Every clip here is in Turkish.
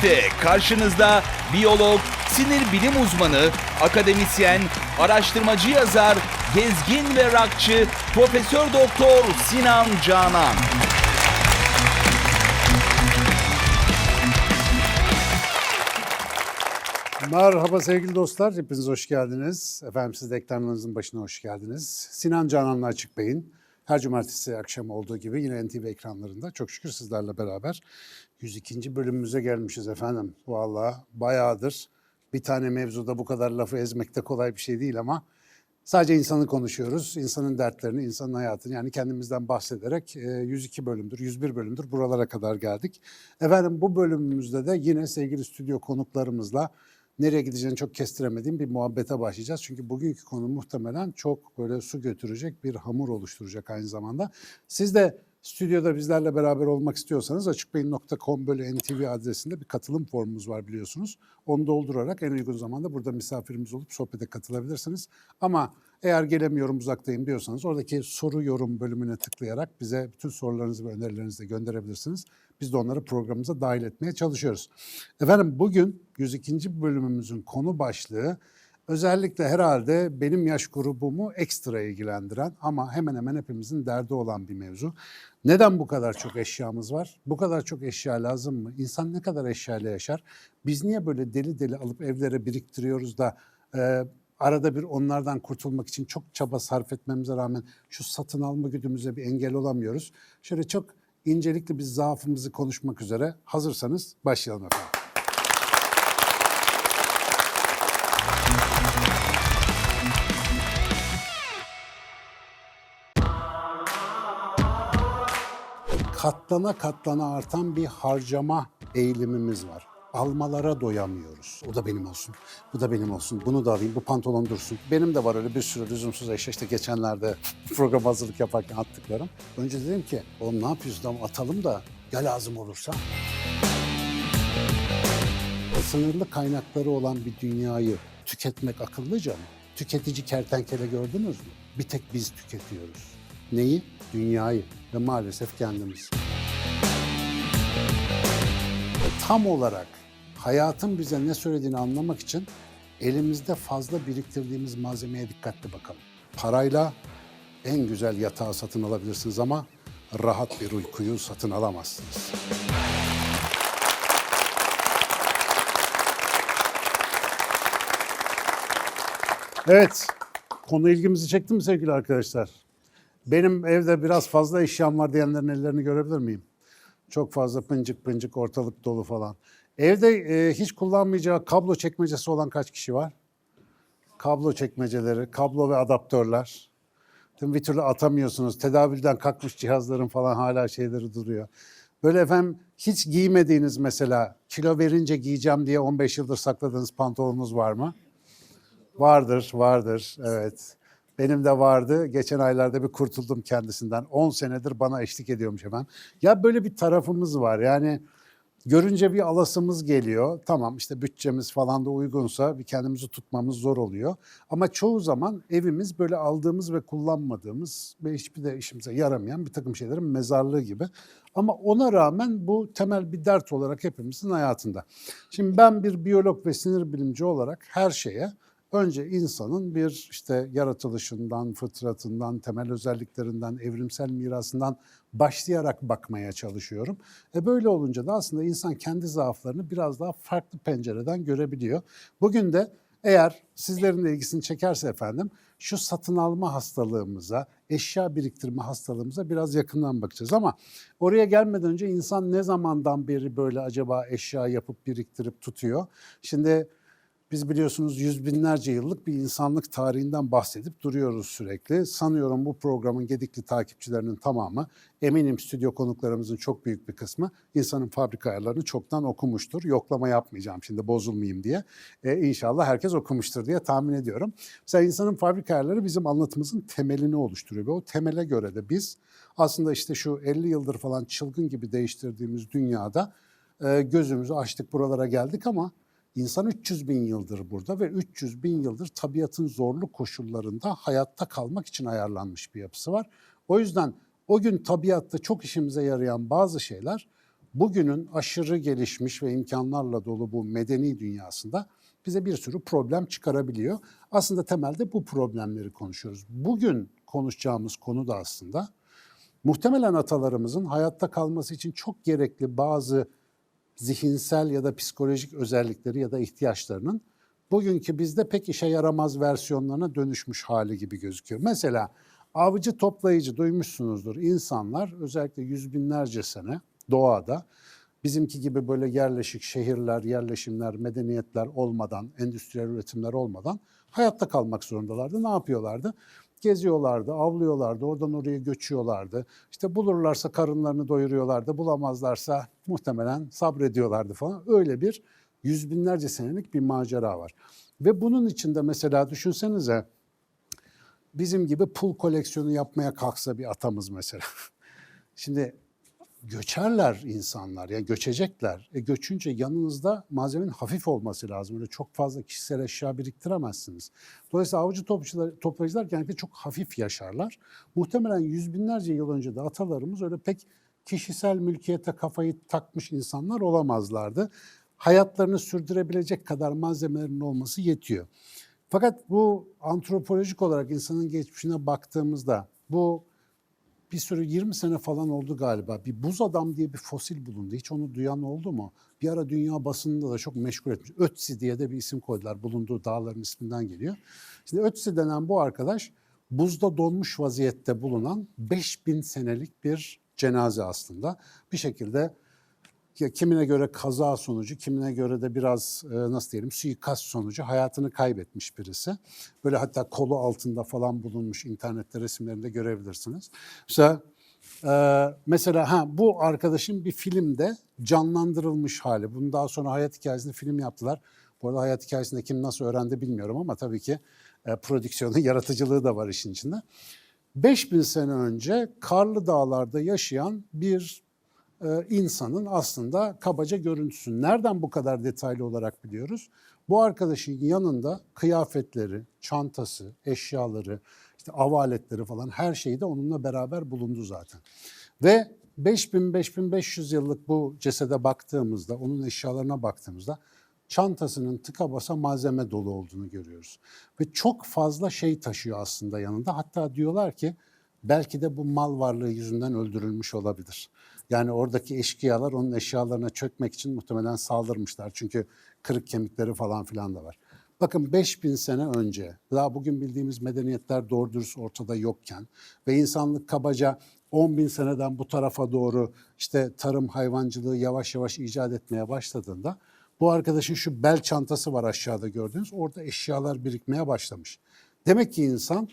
İşte karşınızda biyolog, sinir bilim uzmanı, akademisyen, araştırmacı yazar, gezgin ve rockçı Profesör Doktor Sinan Canan. Merhaba sevgili dostlar, hepiniz hoş geldiniz. Efendim siz de ekranlarınızın başına hoş geldiniz. Sinan Canan'la Açık Beyin. Her cumartesi akşam olduğu gibi yine NTV ekranlarında çok şükür sizlerle beraber 102. bölümümüze gelmişiz efendim. Vallahi bayağıdır bir tane mevzuda bu kadar lafı ezmek de kolay bir şey değil ama sadece insanı konuşuyoruz. İnsanın dertlerini, insanın hayatını yani kendimizden bahsederek 102 bölümdür, 101 bölümdür buralara kadar geldik. Efendim bu bölümümüzde de yine sevgili stüdyo konuklarımızla nereye gideceğini çok kestiremediğim bir muhabbete başlayacağız. Çünkü bugünkü konu muhtemelen çok böyle su götürecek bir hamur oluşturacak aynı zamanda. Siz de stüdyoda bizlerle beraber olmak istiyorsanız açıkbeyin.com/ntv adresinde bir katılım formumuz var biliyorsunuz. Onu doldurarak en uygun zamanda burada misafirimiz olup sohbete katılabilirsiniz. Ama eğer gelemiyorum uzaktayım diyorsanız oradaki soru yorum bölümüne tıklayarak bize bütün sorularınızı ve önerilerinizi de gönderebilirsiniz. Biz de onları programımıza dahil etmeye çalışıyoruz. Efendim bugün 102. bölümümüzün konu başlığı özellikle herhalde benim yaş grubumu ekstra ilgilendiren ama hemen hemen hepimizin derdi olan bir mevzu. Neden bu kadar çok eşyamız var? Bu kadar çok eşya lazım mı? İnsan ne kadar eşyayla yaşar? Biz niye böyle deli deli alıp evlere biriktiriyoruz da arada bir onlardan kurtulmak için çok çaba sarf etmemize rağmen şu satın alma güdümüze bir engel olamıyoruz? Şöyle çok incelikli bir zaafımızı konuşmak üzere hazırsanız başlayalım efendim. Katlana katlana artan bir harcama eğilimimiz var. Almalara doyamıyoruz. O da benim olsun, bu da benim olsun, bunu da alayım, bu pantolon dursun. Benim de var öyle bir sürü lüzumsuz eşya. İşte geçenlerde program hazırlık yaparken attıklarım. Önce dedim ki, oğlum ne yapıyorsun tamam atalım da ya lazım olursa. Sınırlı kaynakları olan bir dünyayı tüketmek akıllıca mı? Tüketici kertenkele gördünüz mü? Bir tek biz tüketiyoruz. Neyi? Dünyayı ve maalesef kendimiz. Tam olarak hayatın bize ne söylediğini anlamak için elimizde fazla biriktirdiğimiz malzemeye dikkatli bakalım. Parayla en güzel yatağı satın alabilirsiniz ama rahat bir uykuyu satın alamazsınız. Evet, konu ilgimizi çekti mi sevgili arkadaşlar? Benim evde biraz fazla eşyam var diyenlerin ellerini görebilir miyim? Çok fazla pıncık pıncık ortalık dolu falan. Evde hiç kullanmayacağı kablo çekmecesi olan kaç kişi var? Kablo çekmeceleri, kablo ve adaptörler. Bir türlü atamıyorsunuz. Tedavülden kalkmış cihazların falan hala şeyleri duruyor. Böyle efendim hiç giymediğiniz mesela kilo verince giyeceğim diye 15 yıldır sakladığınız pantolonunuz var mı? Vardır, evet. Benim de vardı. Geçen aylarda bir kurtuldum kendisinden. 10 senedir bana eşlik ediyormuş hemen. Ya böyle bir tarafımız var. Yani görünce bir alasımız geliyor. Tamam işte bütçemiz falan da uygunsa bir kendimizi tutmamız zor oluyor. Ama çoğu zaman evimiz böyle aldığımız ve kullanmadığımız ve hiçbir de işimize yaramayan bir takım şeylerin mezarlığı gibi. Ama ona rağmen bu temel bir dert olarak hepimizin hayatında. Şimdi ben bir biyolog ve sinir bilimci olarak her şeye önce insanın bir işte yaratılışından, fıtratından, temel özelliklerinden, evrimsel mirasından başlayarak bakmaya çalışıyorum. Böyle olunca da aslında insan kendi zaaflarını biraz daha farklı pencereden görebiliyor. Bugün de eğer sizlerin de ilgisini çekerse efendim şu satın alma hastalığımıza, eşya biriktirme hastalığımıza biraz yakından bakacağız. Ama oraya gelmeden önce insan ne zamandan beri böyle acaba eşya yapıp biriktirip tutuyor? Şimdi biz biliyorsunuz yüz binlerce yıllık bir insanlık tarihinden bahsedip duruyoruz sürekli. Sanıyorum bu programın gedikli takipçilerinin tamamı, eminim stüdyo konuklarımızın çok büyük bir kısmı insanın fabrika ayarlarını çoktan okumuştur. Yoklama yapmayacağım şimdi bozulmayayım diye. İnşallah herkes okumuştur diye tahmin ediyorum. Mesela insanın fabrika ayarları bizim anlatımızın temelini oluşturuyor. Ve o temele göre de biz aslında işte şu 50 yıldır falan çılgın gibi değiştirdiğimiz dünyada gözümüzü açtık buralara geldik ama İnsan 300 bin yıldır burada ve 300 bin yıldır tabiatın zorlu koşullarında hayatta kalmak için ayarlanmış bir yapısı var. O yüzden o gün tabiatta çok işimize yarayan bazı şeyler bugünün aşırı gelişmiş ve imkanlarla dolu bu medeni dünyasında bize bir sürü problem çıkarabiliyor. Aslında temelde bu problemleri konuşuyoruz. Bugün konuşacağımız konu da aslında muhtemelen atalarımızın hayatta kalması için çok gerekli bazı zihinsel ya da psikolojik özellikleri ya da ihtiyaçlarının bugünkü bizde pek işe yaramaz versiyonlarına dönüşmüş hali gibi gözüküyor. Mesela avcı toplayıcı duymuşsunuzdur. İnsanlar özellikle yüz binlerce sene doğada bizimki gibi böyle yerleşik şehirler, yerleşimler, medeniyetler olmadan, endüstriyel üretimler olmadan hayatta kalmak zorundalardı. Ne yapıyorlardı? Geziyorlardı, avlıyorlardı, oradan oraya göçüyorlardı. İşte bulurlarsa karınlarını doyuruyorlardı, bulamazlarsa muhtemelen sabrediyorlardı falan. Öyle bir yüz binlerce senelik bir macera var. Ve bunun içinde mesela düşünsenize bizim gibi pul koleksiyonu yapmaya kalksa bir atamız mesela. Şimdi göçerler insanlar, yani göçecekler. Göçünce yanınızda malzemenin hafif olması lazım. Öyle çok fazla kişisel eşya biriktiremezsiniz. Dolayısıyla avcı toplayıcılar genellikle çok hafif yaşarlar. Muhtemelen yüz binlerce yıl önce de atalarımız öyle pek kişisel mülkiyete kafayı takmış insanlar olamazlardı. Hayatlarını sürdürebilecek kadar malzemelerinin olması yetiyor. Fakat bu antropolojik olarak insanın geçmişine baktığımızda bu bir sürü 20 sene falan oldu galiba. Bir buz adam diye bir fosil bulundu. Hiç onu duyan oldu mu? Bir ara dünya basınında da çok meşgul etmiş. Ötzi diye de bir isim koydular. Bulunduğu dağların isminden geliyor. Şimdi Ötzi denen bu arkadaş buzda donmuş vaziyette bulunan 5000 senelik bir cenaze aslında. Bir şekilde kimine göre kaza sonucu, kimine göre de biraz nasıl diyelim suikast sonucu hayatını kaybetmiş birisi. Böyle hatta kolu altında falan bulunmuş, internette resimlerinde görebilirsiniz. Mesela bu arkadaşın bir filmde canlandırılmış hali. Bunun daha sonra hayat hikayesinde film yaptılar. Bu arada hayat hikayesinde kim nasıl öğrendi bilmiyorum ama tabii ki prodüksiyonun yaratıcılığı da var işin içinde. 5000 sene önce karlı dağlarda yaşayan bir insanın aslında kabaca görüntüsü. Nereden bu kadar detaylı olarak biliyoruz? Bu arkadaşın yanında kıyafetleri, çantası, eşyaları, işte av aletleri falan her şeyi de onunla beraber bulundu zaten. Ve 5000-5500 yıllık bu cesede baktığımızda, onun eşyalarına baktığımızda çantasının tıka basa malzeme dolu olduğunu görüyoruz. Ve çok fazla şey taşıyor aslında yanında. Hatta diyorlar ki belki de bu mal varlığı yüzünden öldürülmüş olabilir. Yani oradaki eşkıyalar onun eşyalarına çökmek için muhtemelen saldırmışlar. Çünkü kırık kemikleri falan filan da var. Bakın 5000 sene önce daha bugün bildiğimiz medeniyetler doğru dürüst ortada yokken ve insanlık kabaca 10.000 seneden bu tarafa doğru işte tarım hayvancılığı yavaş yavaş icat etmeye başladığında bu arkadaşın şu bel çantası var aşağıda gördüğünüz orada eşyalar birikmeye başlamış. Demek ki insan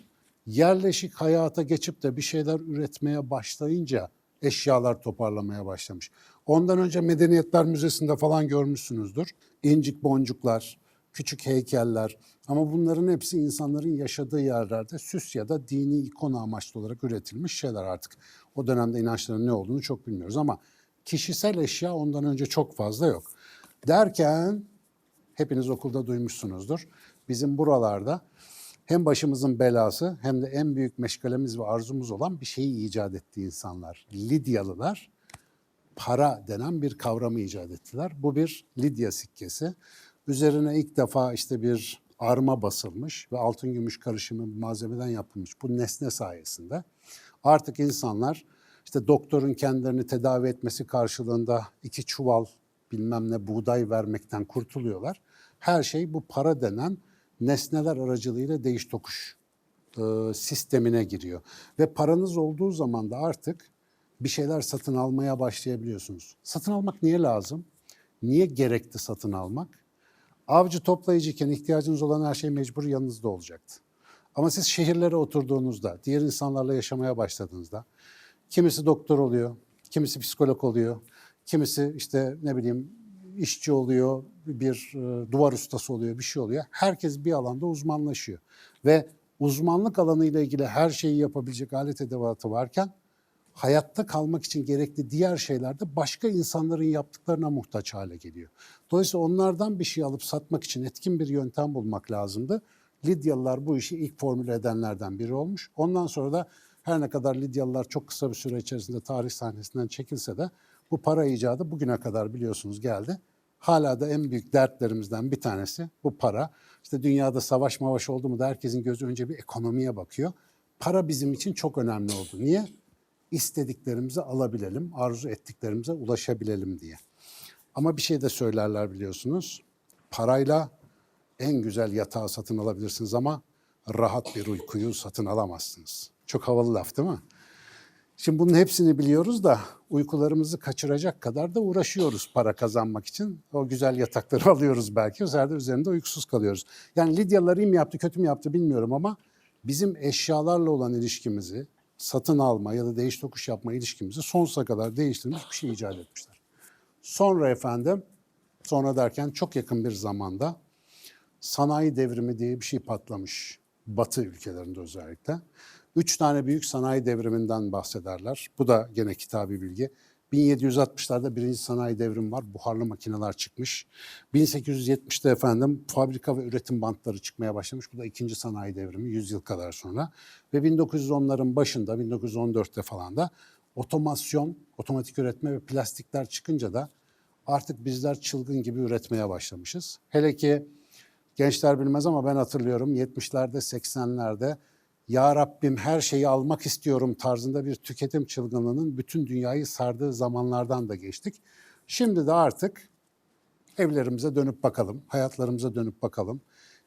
yerleşik hayata geçip de bir şeyler üretmeye başlayınca eşyalar toparlamaya başlamış. Ondan önce Medeniyetler Müzesi'nde falan görmüşsünüzdür. İncik boncuklar, küçük heykeller ama bunların hepsi insanların yaşadığı yerlerde süs ya da dini ikon amaçlı olarak üretilmiş şeyler artık. O dönemde inançların ne olduğunu çok bilmiyoruz ama kişisel eşya ondan önce çok fazla yok. Derken hepiniz okulda duymuşsunuzdur. Bizim buralarda hem başımızın belası hem de en büyük meşgalemiz ve arzumuz olan bir şeyi icat etti insanlar. Lidyalılar para denen bir kavramı icat ettiler. Bu bir Lidya sikkesi. Üzerine ilk defa işte bir arma basılmış ve altın gümüş karışımı bir malzemeden yapılmış. Bu nesne sayesinde artık insanlar işte doktorun kendilerini tedavi etmesi karşılığında 2 çuval bilmem ne buğday vermekten kurtuluyorlar. Her şey bu para denen nesneler aracılığıyla değiş tokuş sistemine giriyor. Ve paranız olduğu zaman da artık bir şeyler satın almaya başlayabiliyorsunuz. Satın almak niye lazım? Niye gerekli satın almak? Avcı toplayıcıyken ihtiyacınız olan her şey mecbur yanınızda olacaktı. Ama siz şehirlere oturduğunuzda, diğer insanlarla yaşamaya başladığınızda, kimisi doktor oluyor, kimisi psikolog oluyor, kimisi işte ne bileyim işçi oluyor, bir duvar ustası oluyor, bir şey oluyor. Herkes bir alanda uzmanlaşıyor. Ve uzmanlık alanıyla ilgili her şeyi yapabilecek alet edevatı varken hayatta kalmak için gerekli diğer şeyler de başka insanların yaptıklarına muhtaç hale geliyor. Dolayısıyla onlardan bir şey alıp satmak için etkin bir yöntem bulmak lazımdı. Lidyalılar bu işi ilk formüle edenlerden biri olmuş. Ondan sonra da her ne kadar Lidyalılar çok kısa bir süre içerisinde tarih sahnesinden çekilse de Bu para icadı bugüne kadar biliyorsunuz geldi. Hala da en büyük dertlerimizden bir tanesi bu para. İşte dünyada savaş mavaş oldu mu da herkesin gözü önce bir ekonomiye bakıyor. Para bizim için çok önemli oldu. Niye? İstediklerimizi alabilelim, arzu ettiklerimize ulaşabilelim diye. Ama bir şey de söylerler biliyorsunuz. Parayla en güzel yatağı satın alabilirsiniz ama rahat bir uykuyu satın alamazsınız. Çok havalı laf değil mi? Şimdi bunun hepsini biliyoruz da uykularımızı kaçıracak kadar da uğraşıyoruz para kazanmak için. O güzel yatakları alıyoruz belki. O sefer de üzerinde uykusuz kalıyoruz. Yani Lidyalılar iyi mi yaptı, kötü mü yaptı bilmiyorum ama bizim eşyalarla olan ilişkimizi, satın alma ya da değiş tokuş yapma ilişkimizi sonsuza kadar değiştirmiş bir şey icat etmişler. Sonra efendim, sonra derken çok yakın bir zamanda sanayi devrimi diye bir şey patlamış. Batı ülkelerinde özellikle. 3 tane büyük sanayi devriminden bahsederler. Bu da gene kitabi bilgi. 1760'larda birinci sanayi devrimi var. Buharlı makineler çıkmış. 1870'te efendim fabrika ve üretim bantları çıkmaya başlamış. Bu da ikinci sanayi devrimi 100 yıl kadar sonra. Ve 1910'ların başında 1914'te falan da otomasyon, otomatik üretme ve plastikler çıkınca da artık bizler çılgın gibi üretmeye başlamışız. Hele ki gençler bilmez ama ben hatırlıyorum 70'lerde 80'lerde ya Rabbim her şeyi almak istiyorum tarzında bir tüketim çılgınlığının bütün dünyayı sardığı zamanlardan da geçtik. Şimdi de artık evlerimize dönüp bakalım, hayatlarımıza dönüp bakalım.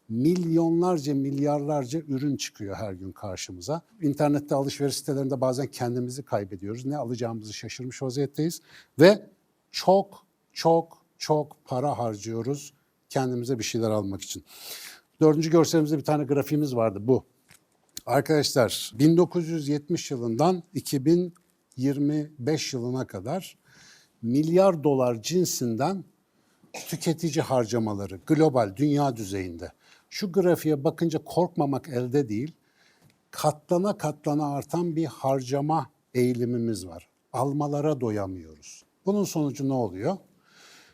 Milyonlarca, milyarlarca ürün çıkıyor her gün karşımıza. İnternette alışveriş sitelerinde bazen kendimizi kaybediyoruz. Ne alacağımızı şaşırmış vaziyetteyiz. Ve çok para harcıyoruz kendimize bir şeyler almak için. 4. görselimizde bir tane grafiğimiz vardı bu. Arkadaşlar 1970 yılından 2025 yılına kadar milyar dolar cinsinden tüketici harcamaları global dünya düzeyinde. Şu grafiğe bakınca korkmamak elde değil, katlana katlana artan bir harcama eğilimimiz var. Almalara doyamıyoruz. Bunun sonucu ne oluyor?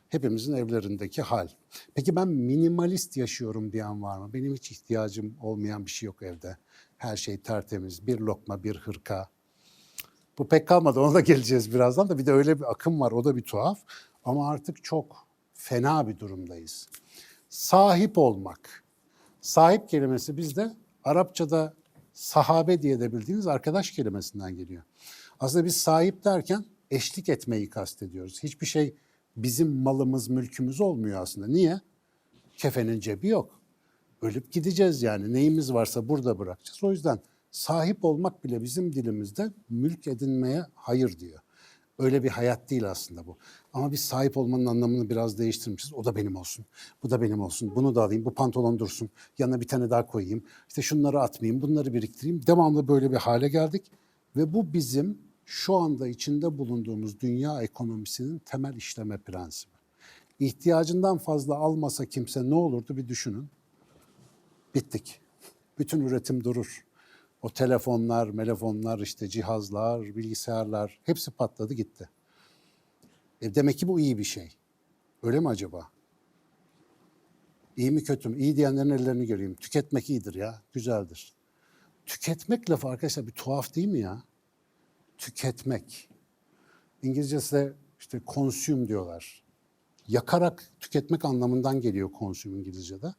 Hepimizin evlerindeki hal. Peki ben minimalist yaşıyorum diyen var mı? Benim hiç ihtiyacım olmayan bir şey yok evde. Her şey tertemiz, bir lokma, bir hırka. Bu pek kalmadı, ona da geleceğiz birazdan da. Bir de öyle bir akım var, o da bir tuhaf. Ama artık çok fena bir durumdayız. Sahip olmak. Sahip kelimesi bizde Arapçada sahabe diye de bildiğiniz arkadaş kelimesinden geliyor. Aslında biz sahip derken eşlik etmeyi kastediyoruz. Hiçbir şey bizim malımız, mülkümüz olmuyor aslında. Niye? Kefenin cebi yok. Ölüp gideceğiz yani. Neyimiz varsa burada bırakacağız. O yüzden sahip olmak bile bizim dilimizde mülk edinmeye hayır diyor. Öyle bir hayat değil aslında bu. Ama biz sahip olmanın anlamını biraz değiştirmişiz. O da benim olsun, bu da benim olsun, bunu da alayım, bu pantolon dursun, yanına bir tane daha koyayım, işte şunları atmayayım, bunları biriktireyim. Devamlı böyle bir hale geldik ve bu bizim şu anda içinde bulunduğumuz dünya ekonomisinin temel işleme prensibi. İhtiyacından fazla almasa kimse ne olurdu bir düşünün. Bittik. Bütün üretim durur. O telefonlar, işte cihazlar, bilgisayarlar hepsi patladı gitti. Demek ki bu iyi bir şey. Öyle mi acaba? İyi mi kötü mü? İyi diyenlerin ellerini göreyim. Tüketmek iyidir ya, güzeldir. Tüketmek lafı arkadaşlar bir tuhaf değil mi ya? Tüketmek. İngilizcesi de işte consume diyorlar. Yakarak tüketmek anlamından geliyor consume İngilizce'de.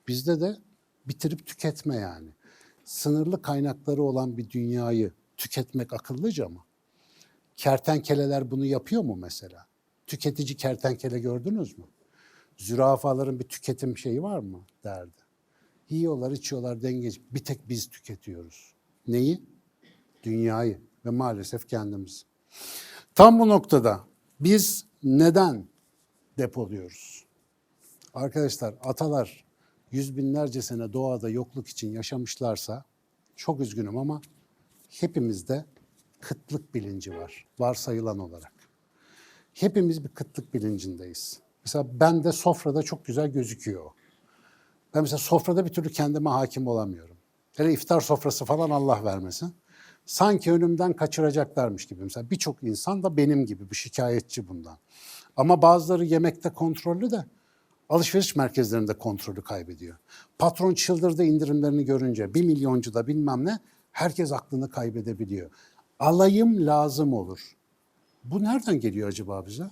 Bizde de bitirip tüketme yani. Sınırlı kaynakları olan bir dünyayı tüketmek akıllıca mı? Kertenkeleler bunu yapıyor mu mesela? Tüketici kertenkele gördünüz mü? Zürafaların bir tüketim şeyi var mı derdi. Yiyorlar, içiyorlar, dengeci. Bir tek biz tüketiyoruz. Neyi? Dünyayı ve maalesef kendimizi. Tam bu noktada biz neden depoluyoruz? Arkadaşlar atalar yüz binlerce sene doğada yokluk için yaşamışlarsa çok üzgünüm ama hepimizde kıtlık bilinci var varsayılan olarak. Hepimiz bir kıtlık bilincindeyiz. Mesela bende sofrada çok güzel gözüküyor. Ben mesela sofrada bir türlü kendime hakim olamıyorum. Hele iftar sofrası falan Allah vermesin. Sanki önümden kaçıracaklarmış gibi. Mesela birçok insan da benim gibi bir şikayetçi bundan. Ama bazıları yemekte kontrollü de alışveriş merkezlerinde kontrolü kaybediyor. Patron çıldırdı indirimlerini görünce 1 milyoncu da bilmem ne herkes aklını kaybedebiliyor. Alayım lazım olur. Bu nereden geliyor acaba bize?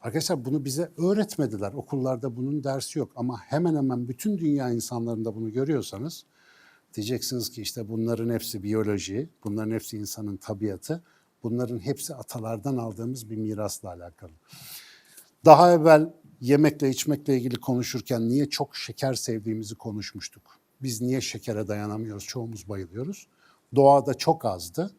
Arkadaşlar bunu bize öğretmediler. Okullarda bunun dersi yok. Ama hemen hemen bütün dünya insanlarında bunu görüyorsanız diyeceksiniz ki işte bunların hepsi biyoloji, bunların hepsi insanın tabiatı, bunların hepsi atalardan aldığımız bir mirasla alakalı. Daha evvel yemekle içmekle ilgili konuşurken niye çok şeker sevdiğimizi konuşmuştuk. Biz niye şekere dayanamıyoruz? Çoğumuz bayılıyoruz. Doğada çok azdı.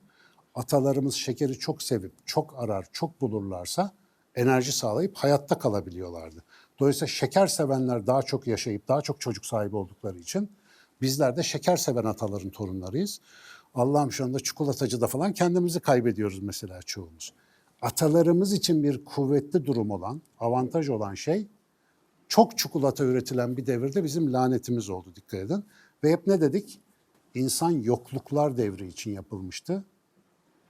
Atalarımız şekeri çok sevip, çok arar, çok bulurlarsa enerji sağlayıp hayatta kalabiliyorlardı. Dolayısıyla şeker sevenler daha çok yaşayıp daha çok çocuk sahibi oldukları için bizler de şeker seven ataların torunlarıyız. Allah'ım şu anda çikolatacıda falan kendimizi kaybediyoruz mesela çoğumuz. Atalarımız için bir kuvvetli durum olan, avantaj olan şey çok çikolata üretilen bir devirde bizim lanetimiz oldu, dikkat edin. Ve hep ne dedik? İnsan yokluklar devri için yapılmıştı.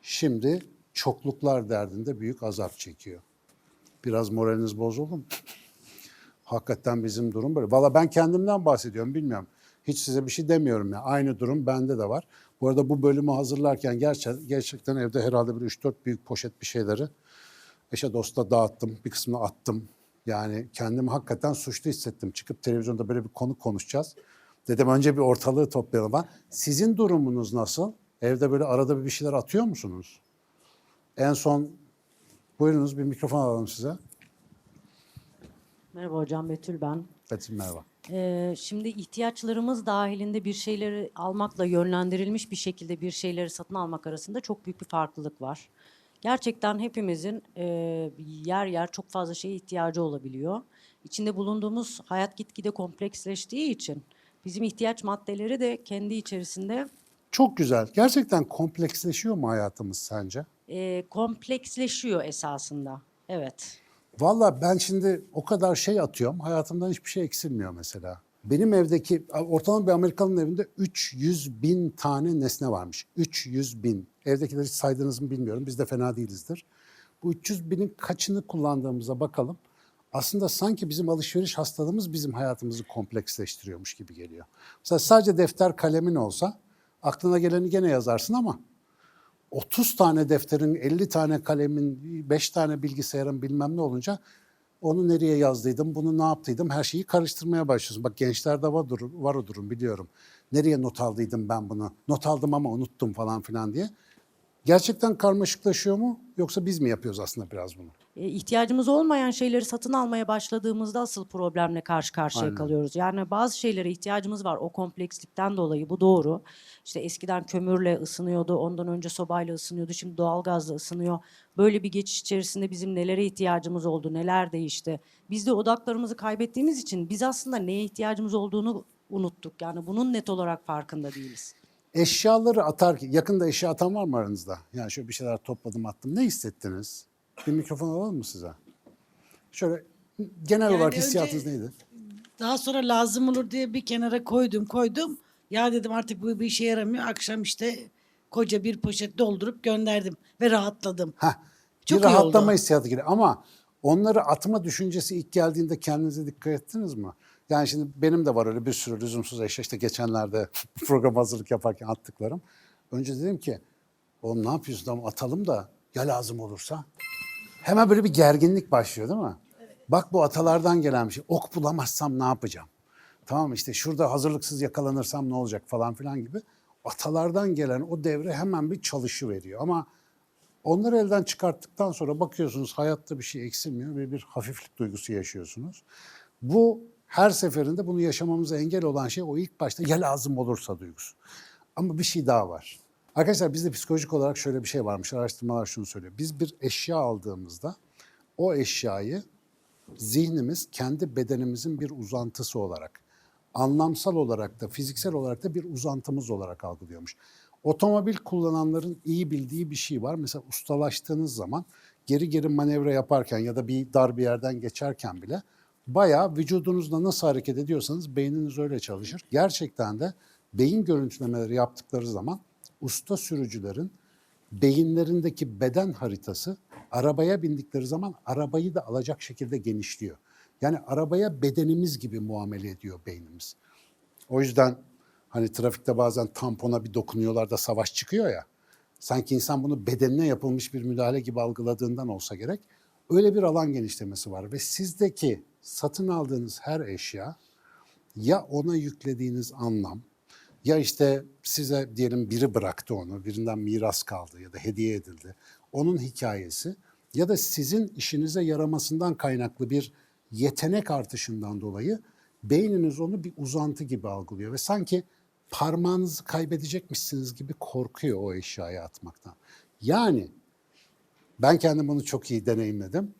Şimdi çokluklar derdinde büyük azap çekiyor. Biraz moraliniz bozuldu mu? Hakikaten bizim durum böyle. Valla ben kendimden bahsediyorum, bilmiyorum. Hiç size bir şey demiyorum ya. Aynı durum bende de var. Bu arada bu bölümü hazırlarken gerçekten evde herhalde bir 3-4 büyük poşet bir şeyleri eşe dosta dağıttım. Bir kısmını attım. Yani kendimi hakikaten suçlu hissettim. Çıkıp televizyonda böyle bir konu konuşacağız. Dedim önce bir ortalığı toplayalım. Sizin durumunuz nasıl? Evde böyle arada bir şeyler atıyor musunuz? En son buyurunuz bir mikrofon alalım size. Merhaba hocam, Betül ben. Betül merhaba. Şimdi ihtiyaçlarımız dahilinde bir şeyleri almakla yönlendirilmiş bir şekilde bir şeyleri satın almak arasında çok büyük bir farklılık var. Gerçekten hepimizin yer yer çok fazla şeye ihtiyacı olabiliyor. İçinde bulunduğumuz hayat gitgide kompleksleştiği için bizim ihtiyaç maddeleri de kendi içerisinde Çok güzel. Gerçekten kompleksleşiyor mu hayatımız sence? kompleksleşiyor esasında. Evet. Valla ben şimdi o kadar şey atıyorum, hayatımdan hiçbir şey eksilmiyor mesela. Benim evdeki, ortalama bir Amerikalı'nın evinde 300 bin tane nesne varmış. 300 bin. Evdekileri hiç saydınız mı bilmiyorum, biz de fena değilizdir. Bu 300 binin kaçını kullandığımıza bakalım. Aslında sanki bizim alışveriş hastalığımız bizim hayatımızı kompleksleştiriyormuş gibi geliyor. Mesela sadece defter kalemin olsa aklına geleni gene yazarsın ama 30 tane defterin, 50 tane kalemin, 5 tane bilgisayarın bilmem ne olunca onu nereye yazdıydım, bunu ne yaptıydım her şeyi karıştırmaya başlıyorsun. Bak gençlerde var o durum biliyorum. Nereye not aldıydım ben bunu? Not aldım ama unuttum falan filan diye. Gerçekten karmaşıklaşıyor mu yoksa biz mi yapıyoruz aslında biraz bunu? İhtiyacımız olmayan şeyleri satın almaya başladığımızda asıl problemle karşı karşıya Aynen. kalıyoruz. Yani bazı şeylere ihtiyacımız var o komplekslikten dolayı, bu doğru. İşte eskiden kömürle ısınıyordu, ondan önce sobayla ısınıyordu, şimdi doğalgazla ısınıyor. Böyle bir geçiş içerisinde bizim nelere ihtiyacımız oldu, neler değişti. Biz de odaklarımızı kaybettiğimiz için biz aslında neye ihtiyacımız olduğunu unuttuk. Yani bunun net olarak farkında değiliz. Eşyaları atarken, yakında eşya atan var mı aranızda? Yani şöyle bir şeyler topladım attım. Ne hissettiniz? Bir mikrofon alalım mı size? Şöyle genel Yani olarak önce- hissiyatınız neydi? Daha sonra lazım olur diye bir kenara koydum. Ya dedim artık bu bir işe yaramıyor. Akşam işte koca bir poşet doldurup gönderdim ve rahatladım. Heh, Çok bir iyi rahatlama oldu. hissiyatı geliyor. Ama onları atma düşüncesi ilk geldiğinde kendinize dikkat ettiniz mi? Yani şimdi benim de var öyle bir sürü lüzumsuz eşya. İşte geçenlerde program hazırlık yaparken attıklarım. Önce dedim ki oğlum ne yapıyorsun, tamam atalım da ya lazım olursa. Hemen böyle bir gerginlik başlıyor değil mi? Bak bu atalardan gelen bir şey. Ok bulamazsam ne yapacağım? Tamam işte şurada hazırlıksız yakalanırsam ne olacak falan filan gibi. Atalardan gelen o devre hemen bir çalışıveriyor. Ama onları elden çıkarttıktan sonra bakıyorsunuz hayatta bir şey eksilmiyor ve bir hafiflik duygusu yaşıyorsunuz. Bu her seferinde bunu yaşamamıza engel olan şey o ilk başta ya lazım olursa duygusu. Ama bir şey daha var. Arkadaşlar bizde psikolojik olarak şöyle bir şey varmış. Araştırmalar şunu söylüyor. Biz bir eşya aldığımızda o eşyayı zihnimiz kendi bedenimizin bir uzantısı olarak, anlamsal olarak da fiziksel olarak da bir uzantımız olarak algılıyormuş. Otomobil kullananların iyi bildiği bir şey var. Mesela ustalaştığınız zaman geri geri manevra yaparken ya da bir dar bir yerden geçerken bile bayağı vücudunuzla nasıl hareket ediyorsanız beyniniz öyle çalışır. Gerçekten de beyin görüntülemeleri yaptıkları zaman usta sürücülerin beyinlerindeki beden haritası arabaya bindikleri zaman arabayı da alacak şekilde genişliyor. Yani arabaya bedenimiz gibi muamele ediyor beynimiz. O yüzden hani trafikte bazen tampona bir dokunuyorlar da savaş çıkıyor ya. Sanki insan bunu bedenine yapılmış bir müdahale gibi algıladığından olsa gerek. Öyle bir alan genişlemesi var ve sizdeki satın aldığınız her eşya ya ona yüklediğiniz anlam, ya işte size diyelim biri bıraktı onu, birinden miras kaldı ya da hediye edildi. Onun hikayesi ya da sizin işinize yaramasından kaynaklı bir yetenek artışından dolayı beyniniz onu bir uzantı gibi algılıyor ve sanki parmağınızı kaybedecekmişsiniz gibi korkuyor o eşyayı atmaktan. Yani ben kendim bunu çok iyi deneyimledim.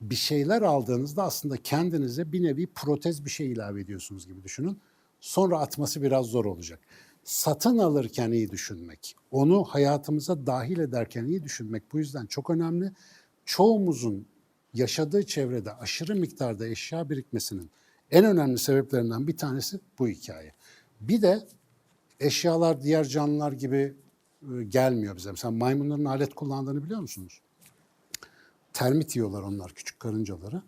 Bir şeyler aldığınızda aslında kendinize bir nevi protez bir şey ilave ediyorsunuz gibi düşünün. Sonra atması biraz zor olacak. Satın alırken iyi düşünmek, onu hayatımıza dahil ederken iyi düşünmek bu yüzden çok önemli. Çoğumuzun yaşadığı çevrede aşırı miktarda eşya birikmesinin en önemli sebeplerinden bir tanesi bu hikaye. Bir de eşyalar diğer canlılar gibi gelmiyor bize. Mesela maymunların alet kullandığını biliyor musunuz? Termit yiyorlar onlar, küçük karıncaları.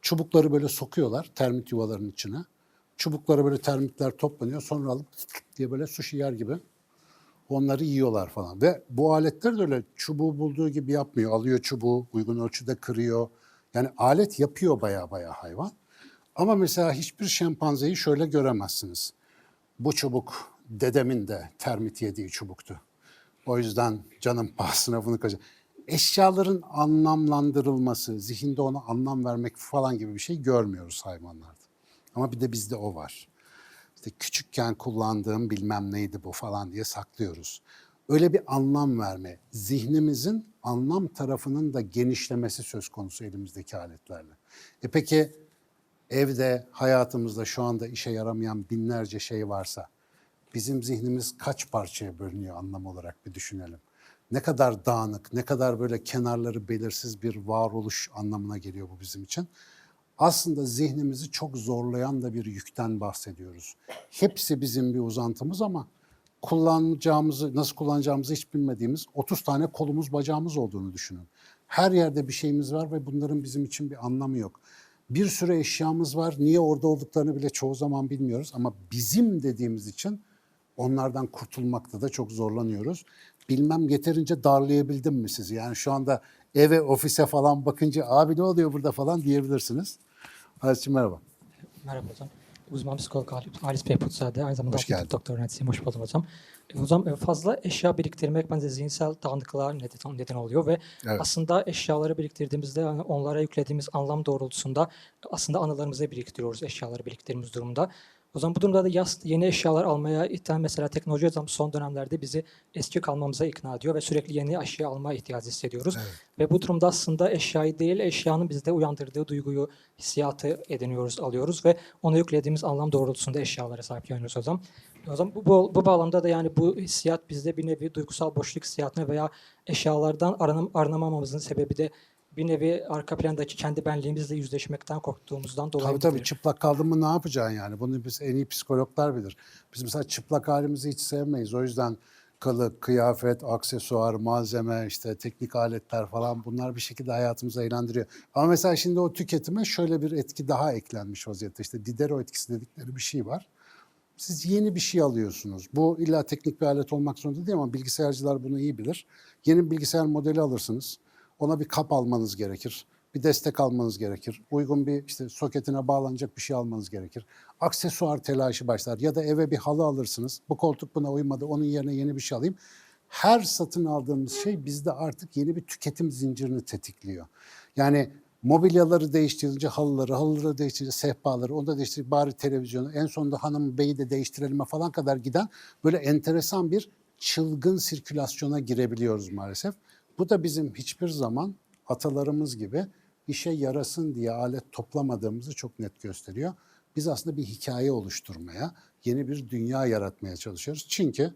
Çubukları böyle sokuyorlar termit yuvalarının içine. Çubukları böyle termitler toplanıyor. Sonra alıp diye böyle sushi yer gibi onları yiyorlar falan. Ve bu aletler de öyle çubuğu bulduğu gibi yapmıyor. Alıyor çubuğu, uygun ölçüde kırıyor. Yani alet yapıyor baya baya hayvan. Ama mesela hiçbir şempanzeyi şöyle göremezsiniz. Bu çubuk dedemin de termit yediği çubuktu. O yüzden canım pahasına bunu kaçırdım. Eşyaların anlamlandırılması, zihinde ona anlam vermek falan gibi bir şey görmüyoruz hayvanlarda. Ama bir de bizde o var. İşte küçükken kullandığım bilmem neydi bu falan diye saklıyoruz. Öyle bir anlam verme, zihnimizin anlam tarafının da genişlemesi söz konusu elimizdeki aletlerle. Peki evde, hayatımızda şu anda işe yaramayan binlerce şey varsa bizim zihnimiz kaç parçaya bölünüyor anlam olarak bir düşünelim. Ne kadar dağınık, ne kadar böyle kenarları belirsiz bir varoluş anlamına geliyor bu bizim için. Aslında zihnimizi çok zorlayan da bir yükten bahsediyoruz. Hepsi bizim bir uzantımız ama nasıl kullanacağımızı hiç bilmediğimiz 30 tane kolumuz, bacağımız olduğunu düşünün. Her yerde bir şeyimiz var ve bunların bizim için bir anlamı yok. Bir sürü eşyamız var. Niye orada olduklarını bile çoğu zaman bilmiyoruz ama bizim dediğimiz için onlardan kurtulmakta da çok zorlanıyoruz. Bilmem yeterince darlayabildim mi sizi? Yani şu anda eve, ofise falan bakınca abi ne oluyor burada falan diyebilirsiniz. Halis'ciğim merhaba. Merhaba hocam. Uzman psikolog Halis Beyputzade. Aynı zamanda Hoş geldin. doktor öğrencisiyim. Hoş buldum hocam. Hocam fazla eşya biriktirmek bence zihinsel dağınıklığa neden oluyor ve Evet. aslında eşyaları biriktirdiğimizde yani onlara yüklediğimiz anlam doğrultusunda aslında anılarımızı biriktiriyoruz eşyaları biriktirdiğimiz durumda. O zaman bu durumda da yeni eşyalar almaya iten mesela teknoloji hocam son dönemlerde bizi eski kalmamıza ikna ediyor ve sürekli yeni eşya almaya ihtiyacı hissediyoruz. Evet. Ve bu durumda aslında eşyayı değil eşyanın bizde uyandırdığı duyguyu, hissiyatı ediniyoruz, alıyoruz ve ona yüklediğimiz anlam doğrultusunda eşyalara sahip hocam. O zaman bu bağlamda da yani bu hissiyat bizde bir nevi duygusal boşluk hissiyatına veya eşyalardan aranamamamızın sebebi de bir nevi arka plandaki kendi benliğimizle yüzleşmekten korktuğumuzdan dolayı. Tabii çıplak kaldın mı ne yapacaksın yani? Bunu biz en iyi psikologlar bilir. Biz mesela çıplak halimizi hiç sevmeyiz. O yüzden kılık, kıyafet, aksesuar, malzeme, işte teknik aletler falan bunlar bir şekilde hayatımızı eğlendiriyor. Ama mesela şimdi o tüketime şöyle bir etki daha eklenmiş vaziyette. İşte Diderot etkisi dedikleri bir şey var. Siz yeni bir şey alıyorsunuz. Bu illa teknik bir alet olmak zorunda değil ama bilgisayarcılar bunu iyi bilir. Yeni bir bilgisayar modeli alırsınız. Ona bir kap almanız gerekir. Bir destek almanız gerekir. Uygun bir işte soketine bağlanacak bir şey almanız gerekir. Aksesuar telaşı başlar ya da eve bir halı alırsınız. Bu koltuk buna uymadı, onun yerine yeni bir şey alayım. Her satın aldığımız şey bizde artık yeni bir tüketim zincirini tetikliyor. Yani mobilyaları değiştirince halıları değiştirince sehpaları, onu da değiştirince bari televizyonu, en sonunda hanım beyi de değiştirelim'e falan kadar giden böyle enteresan bir çılgın sirkülasyona girebiliyoruz maalesef. Bu da bizim hiçbir zaman atalarımız gibi işe yarasın diye alet toplamadığımızı çok net gösteriyor. Biz aslında bir hikaye oluşturmaya, yeni bir dünya yaratmaya çalışıyoruz. Çünkü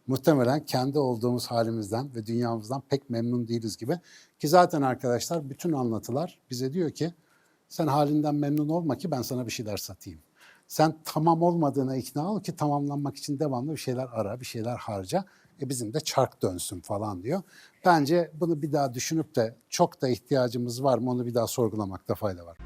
muhtemelen kendi olduğumuz halimizden ve dünyamızdan pek memnun değiliz gibi. Ki zaten arkadaşlar bütün anlatılar bize diyor ki sen halinden memnun olma ki ben sana bir şeyler satayım. Sen tamam olmadığına ikna ol ki tamamlanmak için devamlı bir şeyler ara, bir şeyler harca. Bizim de çark dönsün falan diyor. Bence bunu bir daha düşünüp de çok da ihtiyacımız var mı onu bir daha sorgulamakta fayda var.